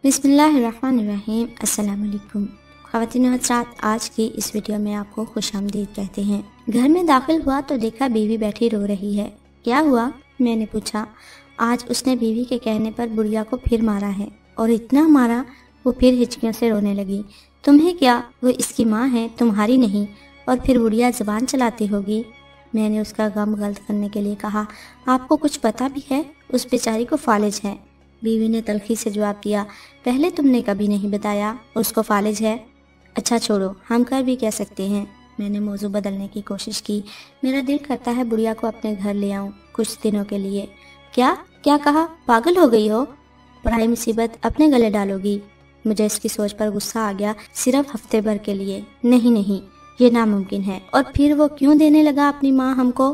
بسم اللہ الرحمن الرحیم۔ السلام علیکم خواتین و حضرات، آج کی اس ویڈیو میں آپ کو خوش آمدید کہتے ہیں۔ گھر میں داخل ہوا تو دیکھا بیوی بیٹھی رو رہی ہے۔ کیا ہوا؟ میں نے پوچھا۔ آج اس نے بیوی کے کہنے پر بڑھیا کو پھر مارا ہے، اور اتنا مارا وہ پھر ہچکیوں سے رونے لگی۔ تمہیں کیا، وہ اس کی ماں ہے، تمہاری نہیں، اور پھر بڑھیا زبان چلاتی ہوگی۔ میں نے اس کا غم غلط کرنے کے لیے کہا، آپ کو کچھ پتہ بھی ہے؟ اس بیچاری کو فالج ہے۔ بیوی نے تلخی سے جواب دیا، پہلے تم نے کبھی نہیں بتایا اس کو فالج ہے۔ اچھا چھوڑو، ہم کر بھی کہہ سکتے ہیں۔ میں نے موضوع بدلنے کی کوشش کی۔ میرا دل کرتا ہے بڑھیا کو اپنے گھر لے آؤں کچھ دنوں کے لیے۔ کیا کہا؟ پاگل ہو گئی ہو؟ پڑھائی مصیبت اپنے گلے ڈالو گی؟ مجھے اس کی سوچ پر غصہ آ گیا۔ صرف ہفتے بھر کے لیے؟ نہیں، یہ ناممکن ہے۔ اور پھر وہ کیوں دینے لگا اپنی ماں ہم کو؟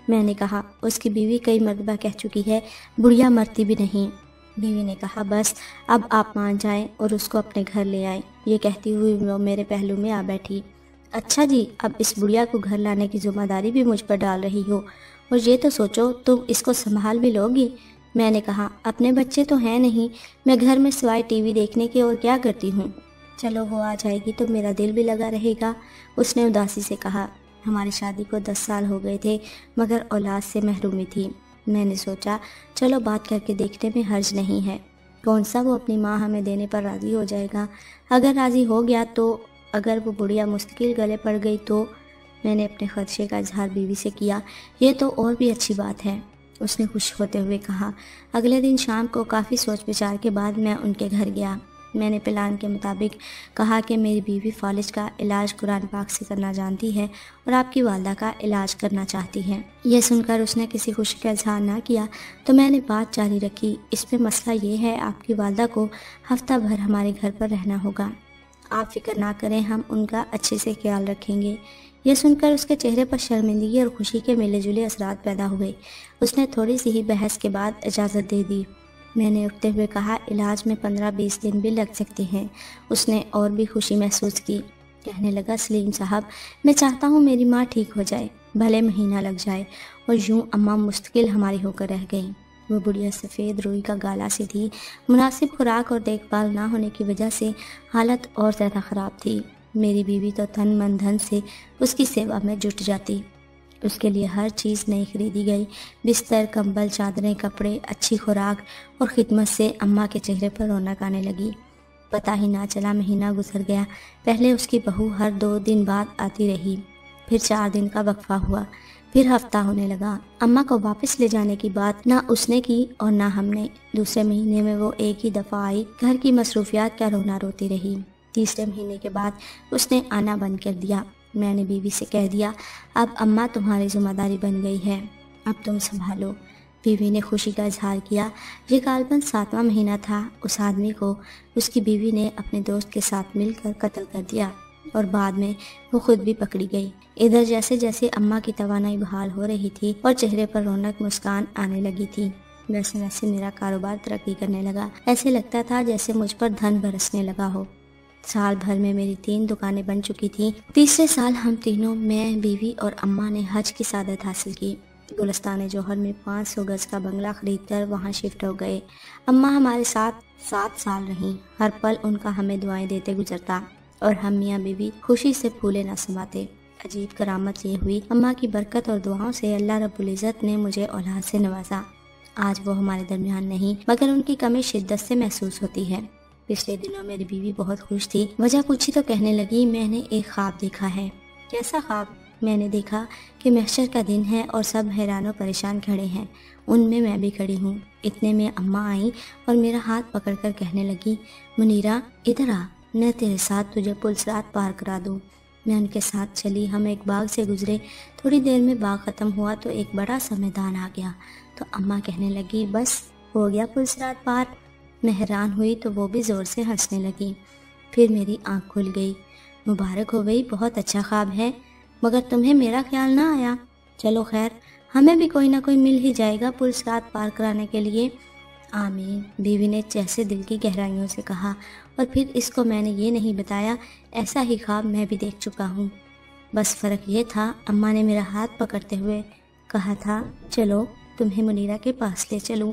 میں نے کہا، اس کی بیوی کئی مرتبہ کہہ چکی ہے، بڑھیا مرتی بھی نہیں۔ بیوی نے کہا، بس اب آپ مان جائیں اور اس کو اپنے گھر لے آئیں۔ یہ کہتی ہوئی وہ میرے پہلو میں آ بیٹھی۔ اچھا جی، اب اس بڑھیا کو گھر لانے کی ذمہ داری بھی مجھ پر ڈال رہی ہو، اور یہ تو سوچو تم اس کو سنبھال بھی لو گی۔ میں نے کہا، اپنے بچے تو ہیں نہیں، میں گھر میں سوائے ٹی وی دیکھنے کے اور کیا کرتی ہوں؟ چلو وہ آ جائے گی تو میرا دل بھی لگا رہے گا، اس نے اداسی سے کہا۔ ہماری شادی کو 10 سال ہو گئے تھے، مگر اولاد سے محرومی تھی۔ میں نے سوچا چلو بات کر کے دیکھنے میں حرج نہیں ہے، کون سا وہ اپنی ماں ہمیں دینے پر راضی ہو جائے گا۔ اگر راضی ہو گیا تو، اگر وہ بڑھیا مستقل گلے پڑ گئی تو؟ میں نے اپنے خدشے کا اظہار بیوی سے کیا۔ یہ تو اور بھی اچھی بات ہے، اس نے خوش ہوتے ہوئے کہا۔ اگلے دن شام کو کافی سوچ بچار کے بعد میں ان کے گھر گیا۔ میں نے پلان کے مطابق کہا کہ میری بیوی فالج کا علاج قرآن پاک سے کرنا جانتی ہے اور آپ کی والدہ کا علاج کرنا چاہتی ہے۔ یہ سن کر اس نے کسی خوشی کا اظہار نہ کیا تو میں نے بات جاری رکھی، اس میں مسئلہ یہ ہے آپ کی والدہ کو ہفتہ بھر ہمارے گھر پر رہنا ہوگا۔ آپ فکر نہ کریں، ہم ان کا اچھے سے خیال رکھیں گے۔ یہ سن کر اس کے چہرے پر شرمندگی اور خوشی کے ملے جلے اثرات پیدا ہوئے۔ اس نے تھوڑی سی ہی بحث کے بعد اجازت دے دی۔ میں نے اٹھتے ہوئے کہا، علاج میں 15-20 دن بھی لگ سکتے ہیں۔ اس نے اور بھی خوشی محسوس کی، کہنے لگا، سلیم صاحب، میں چاہتا ہوں میری ماں ٹھیک ہو جائے، بھلے مہینہ لگ جائے۔ اور یوں اماں مستقل ہماری ہو کر رہ گئیں۔ وہ بڑھیا سفید روئی کا گالا سی تھی، مناسب خوراک اور دیکھ بھال نہ ہونے کی وجہ سے حالت اور زیادہ خراب تھی۔ میری بیوی تو تن من دھن سے اس کی سیوا میں جٹ جاتی۔ اس کے لیے ہر چیز نئی خریدی گئی، بستر، کمبل، چادریں، کپڑے، اچھی خوراک اور خدمت سے اماں کے چہرے پر رونق آنے لگی۔ پتہ ہی نہ چلا مہینہ گزر گیا۔ پہلے اس کی بہو ہر 2 دن بعد آتی رہی، پھر 4 دن کا وقفہ ہوا، پھر ہفتہ ہونے لگا۔ اماں کو واپس لے جانے کی بات نہ اس نے کی اور نہ ہم نے۔ دوسرے مہینے میں وہ ایک ہی دفعہ آئی، گھر کی مصروفیات کا رونا روتی رہی۔ تیسرے مہینے کے بعد اس نے آنا بند کر دیا۔ میں نے بیوی سے کہہ دیا، اب اماں تمہاری ذمہ داری بن گئی ہے، اب تم سنبھالو۔ بیوی نے خوشی کا اظہار کیا۔ یہ غالباً 7واں مہینہ تھا۔ اس آدمی کو اس کی بیوی نے اپنے دوست کے ساتھ مل کر قتل کر دیا، اور بعد میں وہ خود بھی پکڑی گئی۔ ادھر جیسے جیسے اماں کی توانائی بحال ہو رہی تھی اور چہرے پر رونق مسکان آنے لگی تھی، ویسے ویسے میرا کاروبار ترقی کرنے لگا۔ ایسے لگتا تھا جیسے مجھ پر دھن برسنے لگا ہو۔ سال بھر میں میری 3 دکانیں بن چکی تھیں۔ تیسرے سال ہم تینوں، میں، بیوی اور اماں نے حج کی سعادت حاصل کی۔ گلستان جوہر میں 500 گز کا بنگلہ خرید کر وہاں شفٹ ہو گئے۔ اماں ہمارے ساتھ 7 سال رہیں۔ ہر پل ان کا ہمیں دعائیں دیتے گزرتا، اور ہم میاں بیوی خوشی سے پھولے نہ سماتے۔ عجیب کرامت یہ ہوئی، اماں کی برکت اور دعاؤں سے اللہ رب العزت نے مجھے اولاد سے نوازا۔ آج وہ ہمارے درمیان نہیں، مگر ان کی کمی شدت سے محسوس ہوتی ہے۔ پچھلے دنوں میری بیوی بہت خوش تھی۔ وجہ پوچھی تو کہنے لگی، میں نے ایک خواب دیکھا ہے۔ کیسا خواب؟ میں نے دیکھا کہ محشر کا دن ہے اور سب حیران و پریشان کھڑے ہیں، ان میں بھی کھڑی ہوں۔ اتنے میں اماں آئیں اور میرا ہاتھ پکڑ کر کہنے لگی، منیرہ ادھر آ، میں تیرے ساتھ تجھے پلسرات پار کرا دوں۔ میں ان کے ساتھ چلی۔ ہم ایک باغ سے گزرے۔ تھوڑی دیر میں باغ ختم ہوا تو ایک بڑا سا میدان آ گیا، تو اماں کہنے لگی، بس ہو گیا پلسرات پار۔ میں حیران ہوئی تو وہ بھی زور سے ہنسنے لگی۔ پھر میری آنکھ کھل گئی۔ مبارک ہو گئی، بہت اچھا خواب ہے، مگر تمہیں میرا خیال نہ آیا۔ چلو خیر، ہمیں بھی کوئی نہ کوئی مل ہی جائے گا پلسرات پار کرانے کے لیے۔ آمین، بیوی نے جیسے دل کی گہرائیوں سے کہا۔ اور پھر اس کو میں نے یہ نہیں بتایا، ایسا ہی خواب میں بھی دیکھ چکا ہوں۔ بس فرق یہ تھا، اماں نے میرا ہاتھ پکڑتے ہوئے، کہا تھا، چلو تمہیں منیرہ کے پاس لے چلوں،